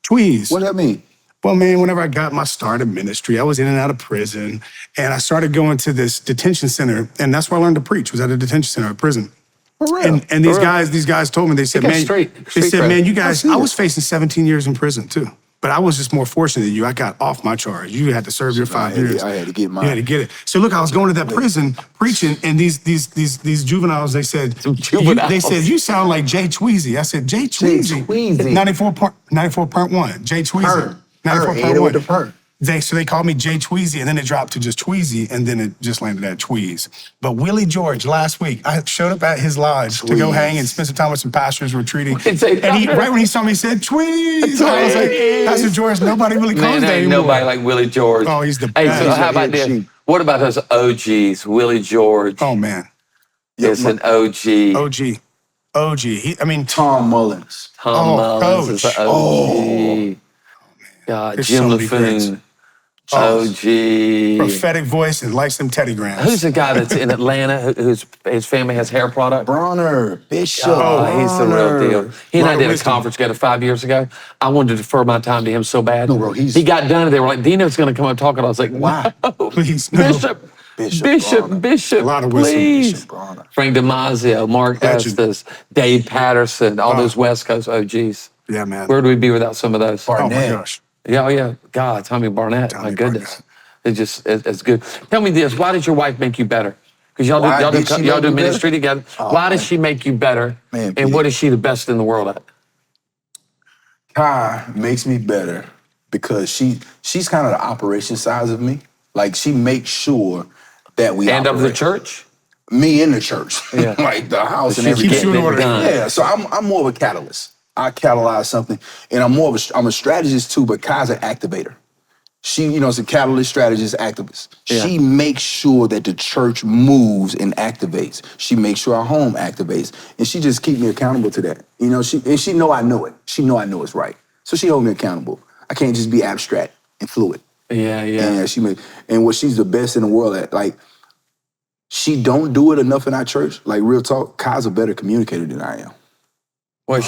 C: Tweez.
B: What does that mean?
C: Well, man, whenever I got my start in ministry, I was in and out of prison, and I started going to this detention center, and that's where I learned to preach, was at a detention center, a prison.
B: For real.
C: And these guys told me, they said,
A: got
C: man,
A: straight
C: they said,
A: cred.
C: man, you guys,
B: I see
C: I
B: it.
C: was facing 17 years in prison too. But I was just more fortunate than you. I got off my charge. You had to serve your 5 years.
B: I had to get mine.
C: You had to get it. So look, I was going to that prison preaching, and these juveniles, they said, you sound like Jay Tweezy. I said, Jay Tweezy.
B: Tweezy.
C: 94.1. Jay Tweezy.
B: With the per.
C: So they called me Jay Tweezy, and then it dropped to just Tweezy, and then it just landed at Tweez. But Willie George, last week, I showed up at his lodge to go hang and spend some time with some pastors retreating. And right when he saw me, he said, Tweez. I was like, Pastor George, nobody really calls that
A: ain't
C: anymore.
A: nobody like Willie George.
C: Oh, he's the
A: Hey,
C: best.
A: so how about
B: He's a
A: this?
B: head
A: What about those OGs? Willie George
C: Oh, man.
A: is an OG.
C: OG.
B: Tom Mullins.
A: Tom Mullins is
C: Coach.
A: an OG. God,
C: There's
A: Jim
C: so many greats.
A: LaFoon. OG.
C: Prophetic voice and likes them Teddy Grahams.
A: Who's the guy that's in Atlanta whose his family has hair product?
B: Bronner. Bishop.
A: Oh, he's the real deal. He and I
C: Lot of
A: did a
C: wisdom.
A: conference together 5 years ago. I wanted to defer my time to him so bad.
B: No, bro, he's-
A: he got done and they were like, Dino's going to come up and talk. And I was like,
B: Why?
A: no.
C: Please, no.
A: Bishop.
C: A lot of wisdom.
A: Please.
B: Bishop Bronner.
A: Frank DiMaggio, Mark
C: Legend.
A: Estes, Dave Patterson, all those West Coast OGs.
C: Yeah, man.
A: Where would we be without some of those?
C: Oh, my
B: Barnett.
C: gosh.
A: Yeah, oh yeah. God, Tommy Barnett.
C: Tommy
A: my goodness.
C: Barnett.
A: It's good. Tell me this, why did your wife make you better? Because
B: Why did she
A: y'all
B: make
A: do
B: me
A: ministry
B: better?
A: together. Why does she make you better?
B: Man,
A: and
B: Pete.
A: what is she the best in the world at?
B: Kai makes me better because she's kind of the operation side of me. Like she makes sure that we
A: And of the
B: operate.
A: church?
B: Me in the church.
A: Yeah.
B: Like the house and
A: She's
B: everything.
C: Keeps you in
A: getting it
C: order.
A: done.
B: Yeah, so I'm more of a catalyst. I catalyze something, and I'm a strategist too, but Kai's an activator. She, is a catalyst, strategist, activist.
A: Yeah.
B: She makes sure that the church moves and activates. She makes sure our home activates, and she just keeps me accountable to that. She know I know it. She know I know it's right, so she hold me accountable. I can't just be abstract and fluid.
A: Yeah.
B: And what she's the best in the world at, like, she don't do it enough in our church. Like, real talk, Kai's a better communicator than I am.
A: Well,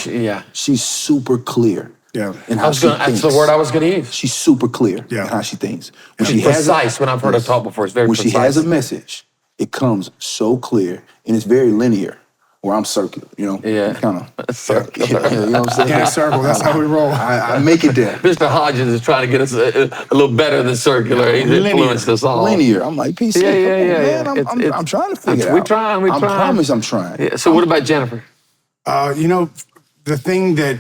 B: She's super clear.
C: Yeah.
B: In how she
A: that's
B: thinks.
A: the word I was going to use.
B: She's super clear in
C: Yeah.
B: how she thinks.
A: She's precise when I've heard her talk before. It's very
B: When
A: precise.
B: she has a message, it comes so clear and it's very linear. Where I'm circular,
A: Yeah.
B: kind of
A: Circular.
B: you know what I'm saying?
C: Yeah, circle. That's how we roll.
B: I make it there.
A: Mr. Hodges is trying to get us a little better than circular. He's
C: Linear.
A: influenced us all.
B: Linear. I'm like, PC.
A: Yeah.
B: Come on, man. I'm trying to figure it out.
A: We trying.
B: I promise I'm trying.
A: Yeah. So what about Jennifer?
C: The thing that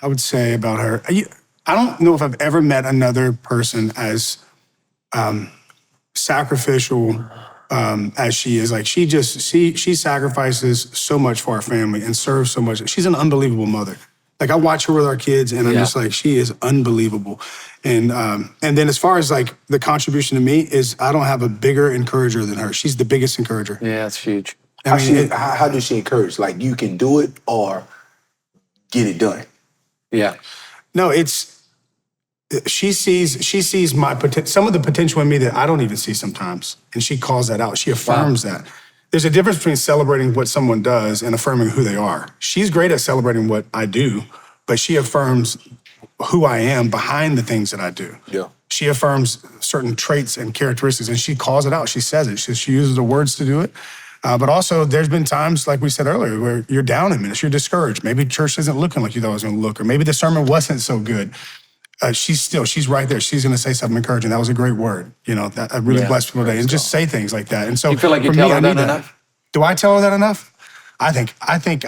C: I would say about her, I don't know if I've ever met another person as sacrificial as she is. Like, she sacrifices so much for our family and serves so much. She's an unbelievable mother. Like, I watch her with our kids, and I'm just like, she is unbelievable. And then as far as like the contribution to me is, I don't have a bigger encourager than her. She's the biggest encourager.
A: Yeah, it's huge.
B: How does she encourage? Like, you can do it or get it done.
A: Yeah.
C: No, she sees my some of the potential in me that I don't even see sometimes, and she calls that out. She affirms that. There's a difference between celebrating what someone does and affirming who they are. She's great at celebrating what I do, but she affirms who I am behind the things that I do.
B: Yeah.
C: She affirms certain traits and characteristics, and she calls it out. She says it. She uses the words to do it. But also, there's been times, like we said earlier, where you're down in minutes, you're discouraged. Maybe church isn't looking like you thought it was going to look, or maybe the sermon wasn't so good. She's right there. She's going to say something encouraging. That was a great word. That really blessed people today. And just say things like that. And so,
A: You feel like you
C: for
A: tell
C: me,
A: her
C: I
A: that
C: need
A: enough?
C: Do I tell her that enough? I think.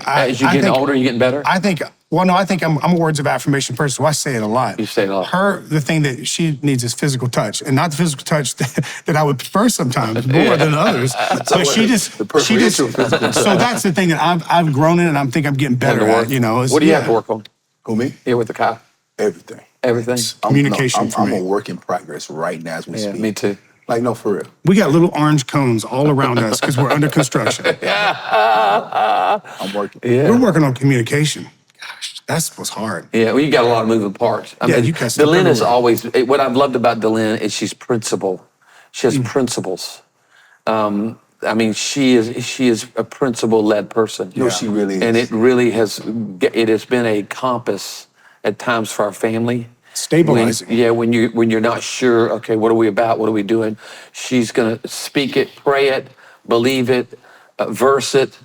A: As you're getting older, you're getting better?
C: I think. Well, no, I think I'm a words of affirmation person, so I say it a lot.
A: You say it a lot.
C: The thing that she needs is physical touch, and not the physical touch that I would prefer sometimes more than others. But she just.
B: Physical touch.
C: So that's the thing that I've grown in, and I think I'm getting better at.
A: What do you have to work on?
B: Who, me?
A: Here with the Kyle?
B: Everything.
A: Everything?
C: Communication for
B: I'm
C: me.
B: a work in progress right now as we
A: Yeah,
B: speak.
A: me too.
B: Like, no, for real.
C: We got little orange cones all around us because we're under construction.
B: I'm working.
A: Yeah.
C: We're working on communication. Gosh, that's what's hard.
A: Yeah, well, you got a lot of moving parts.
C: You got stuff
A: Delynn is
C: everywhere.
A: always, what I've loved about Delynn is she's principled. She has principles. She is a principle-led person.
B: No, she really is.
A: And it really has been a compass at times for our family.
C: Stabilizing.
A: When you're not sure, okay, what are we about? What are we doing? She's gonna speak it, pray it, believe it, verse it,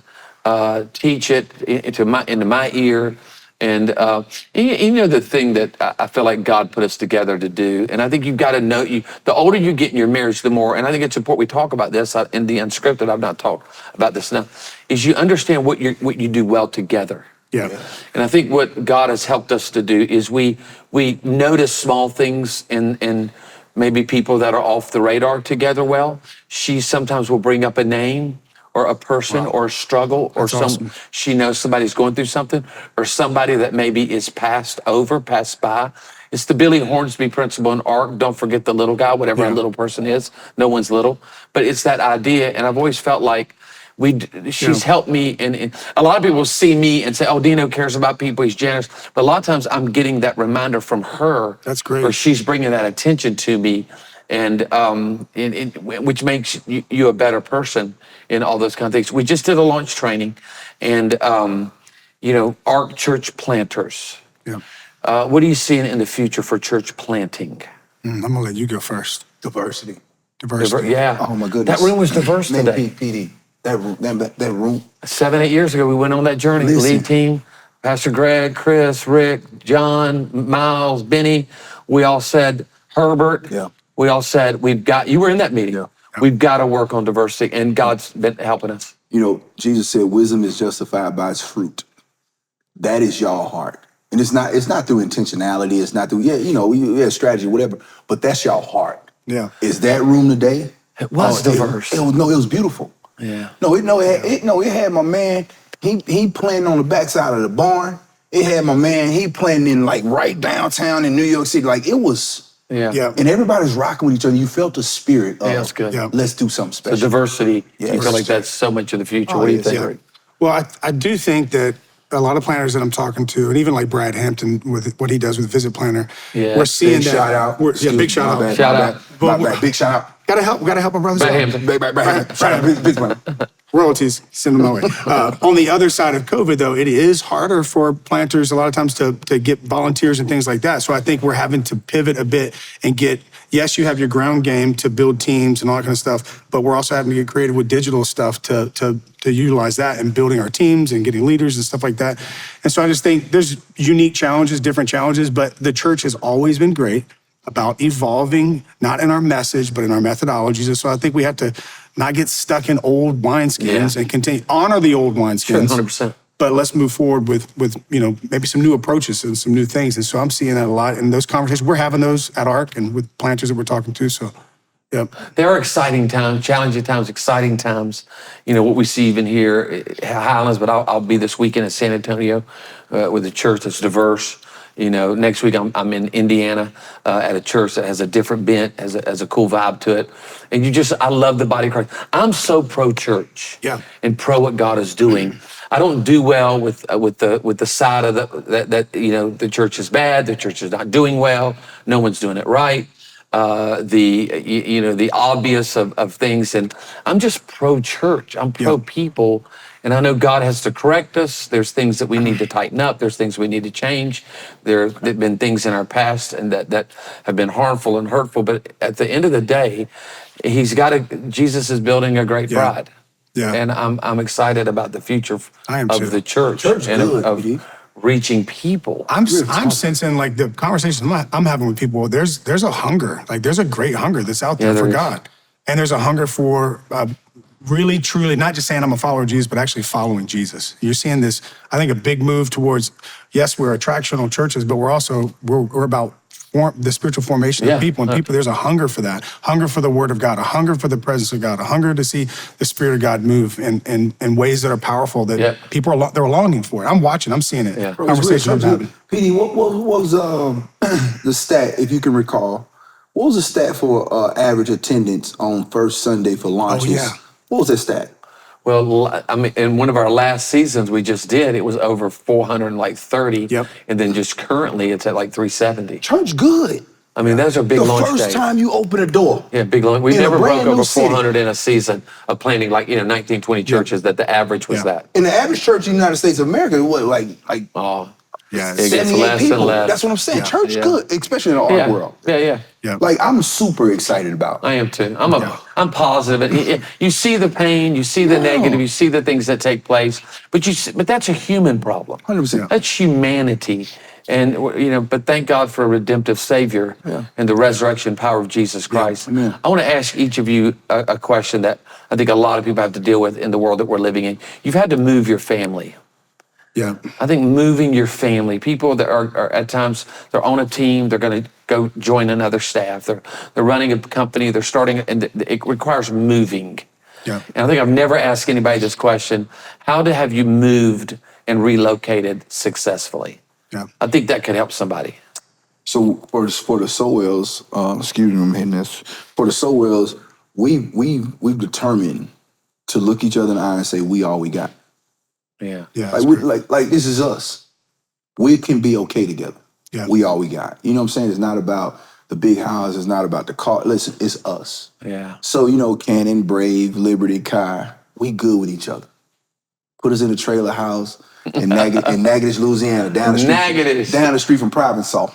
A: teach it into my ear. And the thing that I feel like God put us together to do, and I think you've got to know, the older you get in your marriage, the more, and I think it's important we talk about this in the unscripted, I've not talked about this now, is you understand what you do well together.
C: Yeah.
A: And I think what God has helped us to do is we notice small things in maybe people that are off the radar together well. She sometimes will bring up a name or a person or a struggle or
C: awesome.
A: She knows somebody's going through something or somebody that maybe is passed by. It's the Billy Hornsby principle in ARC. Don't forget the little guy, whatever a little person is. No one's little. But it's that idea. And I've always felt like she's helped me. And a lot of people see me and say, oh, Dino cares about people. He's generous. But a lot of times I'm getting that reminder from her.
C: That's great.
A: Where she's bringing that attention to me. And which makes you a better person in all those kind of things. We just did a launch training, and ARC church planters.
C: Yeah.
A: What are you seeing in the future for church planting?
C: I'm gonna let you go first.
B: Diversity.
A: Yeah.
B: Oh, my goodness.
A: That room was diverse
B: Man,
A: today.
B: PD, that room.
A: 7-8 years ago, we went on that journey.
B: Listen.
A: Lead team, Pastor Greg, Chris, Rick, John, Miles, Benny. We all said, Herbert.
B: Yeah.
A: We all said, you were in that meeting.
B: Yeah.
A: We've got to work on diversity, and God's been helping us.
B: Jesus said, wisdom is justified by its fruit. That is y'all heart. And it's not through intentionality. It's not through, strategy, whatever. But that's y'all heart.
C: Yeah.
B: Is that room today?
A: It was diverse.
B: It was beautiful.
A: Yeah.
B: It had my man, he planting on the backside of the barn. It had my man, he playing in like right downtown in New York City. Like it was,
C: Yeah.
B: and everybody's rocking with each other. You felt the spirit of,
A: Yeah, that's good.
C: Yeah.
B: let's do something
A: The
B: special.
A: diversity.
B: Yeah,
A: You feel like that's so much of the future.
B: Oh,
A: What do you
B: yes,
A: think,
B: yeah.
A: Rick?
C: Well, I do think that a lot of planners that I'm talking to, and even like Brad Hampton with what he does with Visit Planner,
A: Yeah.
C: we're seeing
B: Big
C: that.
B: shout out.
C: Big shout out.
B: My bad,
A: Shout
B: my
A: out.
B: bad, my bad. Big shout out.
C: Gotta help our brothers
A: Brad
C: out.
A: Hampton.
B: Shout out. Big one.
C: Royalties, send them my way. On the other side of COVID, though, it is harder for planters a lot of times to get volunteers and things like that. So I think we're having to pivot a bit and get, yes, you have your ground game to build teams and all that kind of stuff, but we're also having to get creative with digital stuff to utilize that and building our teams and getting leaders and stuff like that. And so I just think there's unique challenges, different challenges, but the church has always been great about evolving, not in our message, but in our methodologies. And so I think we have to not get stuck in old wineskins and continue, honor the old wineskins.
A: 100%.
C: But let's move forward with maybe some new approaches and some new things. And so I'm seeing that a lot in those conversations. We're having those at ARC and with planters that we're talking to. So, yep.
A: There are exciting times, challenging times, exciting times. You know, what we see even here at Highlands, but I'll be this weekend at San Antonio with a church that's diverse. You know, next week I'm in Indiana at a church that has a different bent, has a cool vibe to it. And I love the body of Christ. I'm so pro-church and pro what God is doing. I don't do well with the side of that the church is bad, the church is not doing well, no one's doing it right. The obvious of things, and I'm just pro-church. I'm pro-people, and I know God has to correct us. There's things that we need to tighten up. There's things we need to change. There've been things in our past and that have been harmful and hurtful. But at the end of the day, Jesus is building a great bride.
C: Yeah.
A: And I'm excited about the future of
C: too.
A: the church
B: Church
A: and
B: good,
A: of
B: BD.
A: reaching people.
C: I'm sensing like the conversations I'm having with people, there's a hunger, like there's a great hunger that's out there
A: there
C: for
A: is.
C: God. And there's a hunger for really, truly, not just saying I'm a follower of Jesus, but actually following Jesus. You're seeing this, I think, a big move towards, yes, we're attractional churches, but we're about the spiritual formation of people. And people, there's a hunger for that, hunger for the word of God, a hunger for the presence of God, a hunger to see the Spirit of God move in ways that are powerful that people they're longing for it. I'm watching, I'm seeing it.
A: Yeah.
C: Conversation I'm having.
B: PD, what was the stat, if you can recall? What was the stat for average attendance on first Sunday for launches?
C: Oh, yeah.
B: What was that stat?
A: Well, I mean, in one of our last seasons we just did, it was over 430.
C: Yep.
A: And then just currently it's at like 370.
B: Church good.
A: I mean, those are big
B: The
A: launch
B: first
A: days.
B: time you open a door.
A: Yeah, big launch. We
B: in a
A: never
B: brand
A: broke
B: new
A: over
B: city.
A: 400 in a season of planning, like 19, 20 churches. That the average was that.
B: In the average church in the United States of America, what, like
A: Oh,
C: Yeah,
A: it gets
B: 78
A: less
B: people?
A: and less.
B: That's what I'm saying.
C: Yeah.
B: Church
A: Yeah.
B: good, especially in the art
A: yeah,
B: world.
A: yeah.
C: yeah.
B: Like I'm super excited about.
A: I am too. I'm positive. And you see the pain, you see the negative, you see the things that take place, but that's a human problem.
B: 100%.
A: That's humanity. And but thank God for a redemptive Savior and the resurrection power of Jesus Christ.
B: Amen.
A: I want to ask each of you a question that I think a lot of people have to deal with in the world that we're living in. You've had to move your family.
C: Yeah.
A: I think moving your family, people that are at times, they're on a team, they're going to go join another staff, they're running a company, they're starting, and it requires moving.
C: Yeah.
A: And I think I've never asked anybody this question: how have you moved and relocated successfully?
C: Yeah.
A: I think that could help somebody.
B: So for the Sowells, excuse me, I'm hitting this. For the Sowells, we've determined to look each other in the eye and say we all we got.
A: Yeah.
C: Yeah.
B: Like this is us. We can be okay together.
C: Yeah.
B: We all we got. You know what I'm saying? It's not about the big house. It's not about the car. Listen, it's us.
A: Yeah.
B: So Cannon, Brave, Liberty, Kai, we good with each other. Put us in a trailer house in Natchitoches, Louisiana, down the street from Provençal.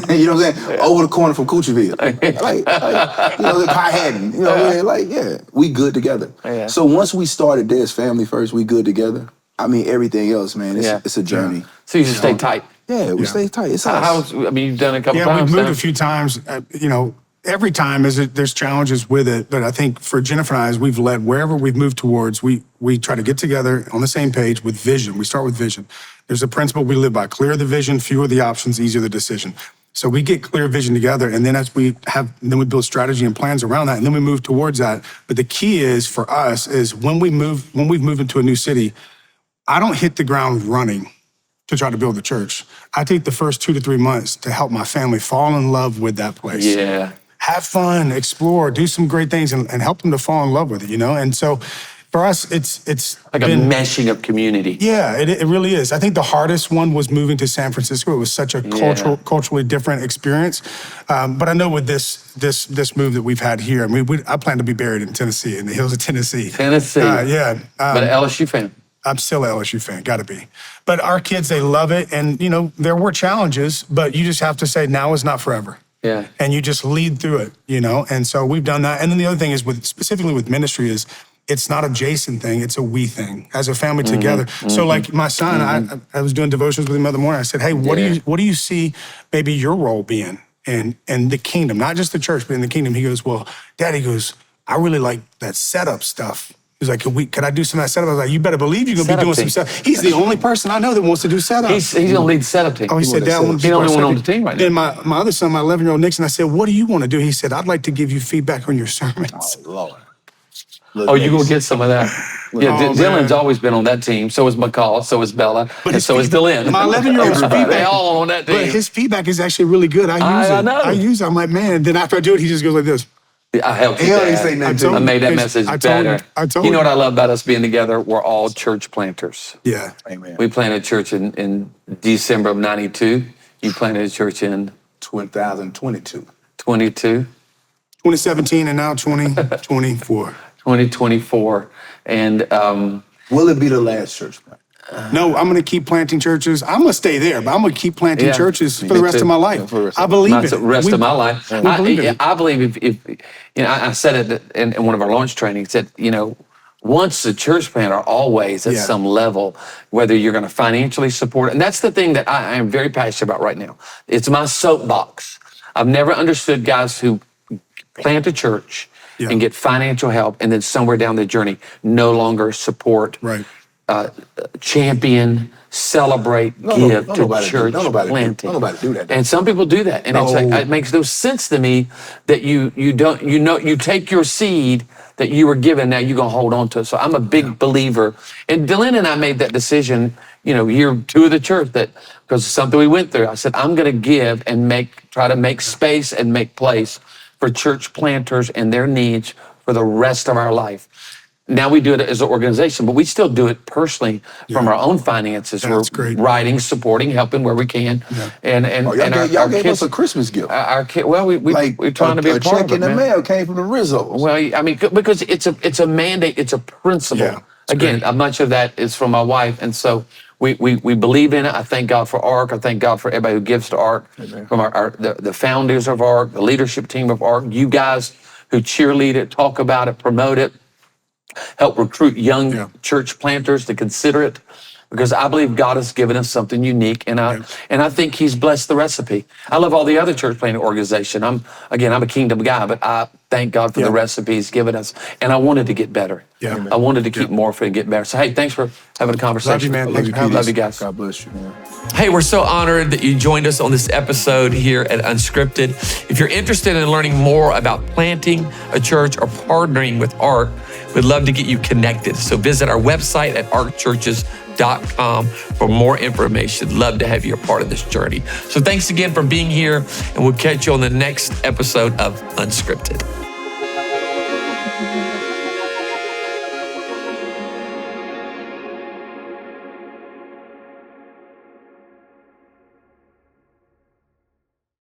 B: You know what I'm saying? Over the corner from Coutcherville. Pie Haddon. We good together.
A: Yeah.
B: So once we started this family first, we good together. I mean, everything else, man, it's a journey.
A: Yeah. So you just stay tight.
B: Yeah, we stay tight. It's us.
A: You've done it a couple
C: Yeah,
A: times.
C: we've moved
A: now.
C: a few times. Every time there's challenges with it, but I think for Jennifer and I, as we've led wherever we've moved towards, we try to get together on the same page with vision. We start with vision. There's a principle we live by: clear the vision, fewer the options, easier the decision. So we get clear vision together, and then we build strategy and plans around that, and then we move towards that. But the key is for us is when we've moved into a new city, I don't hit the ground running to try to build the church. I take the first 2 to 3 months to help my family fall in love with that place.
A: Yeah.
C: Have fun, explore, do some great things, and help them to fall in love with it, you know? And so for us, it's
A: Like a meshing of community.
C: Yeah, it really is. I think the hardest one was moving to San Francisco. It was such a culturally different experience. But I know with this move that we've had here, I mean, I plan to be buried in Tennessee, in the hills of Tennessee.
A: Tennessee.
C: Yeah.
A: But an LSU fan.
C: I'm still an LSU fan, gotta be. But our kids, they love it. And, you know, there were challenges, but you just have to say now is not forever.
A: Yeah.
C: And you just lead through it, you know? And so we've done that. And then the other thing is, specifically with ministry, is it's not a Jason thing, it's a we thing, as a family together. So like my son, I was doing devotions with him the other morning. I said, hey, what do you see maybe your role being in the kingdom, not just the church, but in the kingdom? He goes, well, Dad, he goes, I really like that setup stuff. He's like, could I do some of that setup? I was like, you better believe you're gonna be doing some stuff. He's the only person I know that wants to do setup.
A: He's gonna lead the setup team.
C: Oh, he said, Dad, I want to
A: be the only one on the team right now.
C: Then my other son, my 11-year-old Nixon, I said, what do you want to do? He said, I'd like to give you feedback on your sermons.
B: Oh, Lord.
A: Oh, you're gonna get some of that. Yeah,
C: Oh,
A: Dylan's
C: man.
A: always been on that team. So is McCall, so is Bella, and so is Dylan.
C: My 11-year-old's feedback.
A: They all on that team.
C: But his feedback is actually really good. I use it.
A: I know.
C: I use it. I'm like, man. Then after I do it, he just goes like this.
A: I helped you.
B: He ain't
A: Dad.
B: say nothing to
C: told
A: I
B: you.
A: made that
C: him.
A: message
C: I told
A: better.
C: him. I told
A: You know
C: him.
A: what I love about us being together? We're all church planters.
C: Yeah.
B: Amen.
A: We planted a church in December of '92. You planted a church in
B: 2022.
A: 22,
C: 2017 and now 2024.
A: 2024. And
B: Will it be the last church plant?
C: No, I'm going to keep planting churches. I'm going to stay there, but I'm going to keep planting
A: Yeah.
C: churches for
A: Me
C: the rest
A: too.
C: of my life.
B: For the rest
C: I
B: of-
C: believe
A: not
C: in
A: the
C: it.
A: rest of my life.
C: We believe in it.
A: I believe if you know, I said it in one of our launch trainings that, you know, once a church planter, always at
C: Yeah.
A: some level, whether you're going to financially support it. And that's the thing that I am very passionate about right now. It's my soapbox. I've never understood guys who plant a church
C: Yeah.
A: and get financial help and then somewhere down the journey no longer support,
C: Right.
A: champion, celebrate,
B: No,
A: give
B: no,
A: to
B: nobody do-
A: church
B: no, nobody do-
A: planting.
B: no, nobody do that.
A: And some people do that, and it's like,
B: No.
A: it makes no sense to me that you take your seed that you were given, now you're gonna hold on to it. So I'm a big believer, and Dylan and I made that decision, you know, year 2 of the church, that because of something we went through. I said I'm gonna give and try to make space and make place for church planters and their needs for the rest of our life. Now we do it as an organization, but we still do it personally from our own finances.
C: That's
A: We're
C: great.
A: writing, supporting, helping where we can, and
B: Oh, y'all gave us a Christmas gift.
A: Our kid. Well, we're trying to be a part
B: check
A: of it,
B: in the
A: man.
B: mail came from the Rizzos.
A: Well, I mean, because it's a mandate, it's a principle.
C: Yeah, it's
A: Again,
C: great.
A: much of that is from my wife, and so we believe in it. I thank God for ARC. I thank God for everybody who gives to ARC, from the founders of ARC, the leadership team of ARC, you guys who cheerlead it, talk about it, promote it, help recruit young church planters to consider it, because I believe God has given us something unique, and I think He's blessed the recipe. I love all the other church planting organization. I'm a kingdom guy, but I thank God for the recipe He's given us, and I wanted to get better.
C: Yeah.
A: I wanted to keep morphing and get better. So hey, thanks for having a conversation.
C: Love you, man. Thanks for having
A: Love
C: us.
A: you guys.
B: God bless you, man.
A: Hey, we're so honored that you joined us on this episode here at Unscripted. If you're interested in learning more about planting a church or partnering with ARC, we'd love to get you connected. So visit our website at arcchurches.com for more information. Love to have you a part of this journey. So thanks again for being here, and we'll catch you on the next episode of Unscripted.